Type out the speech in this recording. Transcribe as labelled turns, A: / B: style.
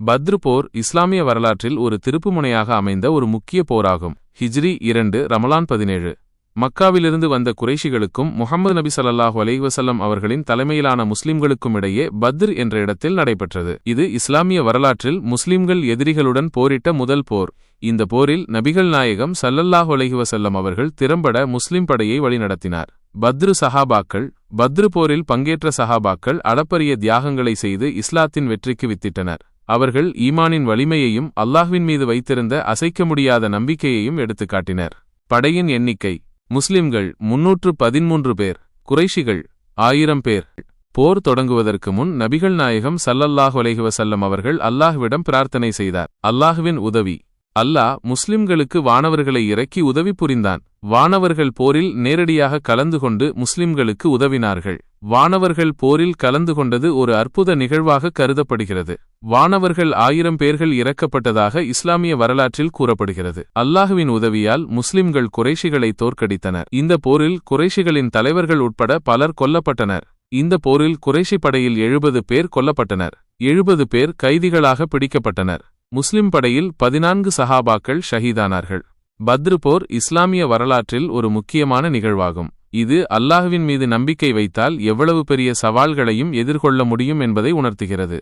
A: பத்ரு போர் இஸ்லாமிய வரலாற்றில் ஒரு திருப்புமுனையாக அமைந்த ஒரு முக்கிய போராகும். ஹிஜ்ரி 2 ரமலான் 17. மக்காவிலிருந்து வந்த குறைஷிகளுக்கும் முஹம்மது நபி ஸல்லல்லாஹு அலைஹி வஸல்லம் அவர்களின் தலைமையிலான முஸ்லிம்களுக்கும் இடையே பத்ர் என்ற இடத்தில் நடைபெற்றது. இது இஸ்லாமிய வரலாற்றில் முஸ்லிம்கள் எதிரிகளுடன் போரிட்ட முதல் போர். இந்த போரில் நபிகள் நாயகம் ஸல்லல்லாஹு அலைஹி வஸல்லம் அவர்கள் திறம்பட முஸ்லிம் படையை வழிநடத்தினார். பத்ரு சஹாபாக்கள் பத்ரு போரில் பங்கேற்ற சஹாபாக்கள் அளப்பரிய தியாகங்களை செய்து இஸ்லாத்தின் வெற்றிக்கு வித்திட்டனர். அவர்கள் ஈமானின் வலிமையையும் அல்லாஹ்வின் மீது வைத்திருந்த அசைக்க முடியாத நம்பிக்கையையும் எடுத்துக்காட்டினர். படையின் எண்ணிக்கை: முஸ்லிம்கள் 313 பேர், குறைஷிகள் 1000 பேர். போர் தொடங்குவதற்கு முன் நபிகள் நாயகம் ஸல்லல்லாஹு அலைஹி வஸல்லம் அவர்கள் அல்லாஹ்விடம் பிரார்த்தனை செய்தார். அல்லாஹ்வின் உதவி: அல்லாஹ் முஸ்லிம்களுக்கு வானவர்களை இறக்கி உதவி புரிந்தான். வானவர்கள் போரில் நேரடியாக கலந்து கொண்டு முஸ்லிம்களுக்கு உதவினார்கள். வானவர்கள் போரில் கலந்து கொண்டது ஒரு அற்புத நிகழ்வாக கருதப்படுகிறது. வானவர்கள் 1000 பேர்கள் இறக்கப்பட்டதாக இஸ்லாமிய வரலாற்றில் கூறப்படுகிறது. அல்லாஹுவின் உதவியால் முஸ்லிம்கள் குறைஷிகளை தோற்கடித்தனர். இந்த போரில் குறைஷிகளின் தலைவர்கள் உட்பட பலர் கொல்லப்பட்டனர். இந்த போரில் குறைஷி படையில் 70 பேர் கொல்லப்பட்டனர். 70 பேர் கைதிகளாக பிடிக்கப்பட்டனர். முஸ்லிம் படையில் 14 சஹாபாக்கள் ஷஹீதானார்கள். பத்ரு போர் இஸ்லாமிய வரலாற்றில் ஒரு முக்கியமான நிகழ்வாகும். இது அல்லாஹ்வின் மீது நம்பிக்கை வைத்தால் எவ்வளவு பெரிய சவால்களையும் எதிர்கொள்ள முடியும் என்பதை உணர்த்துகிறது.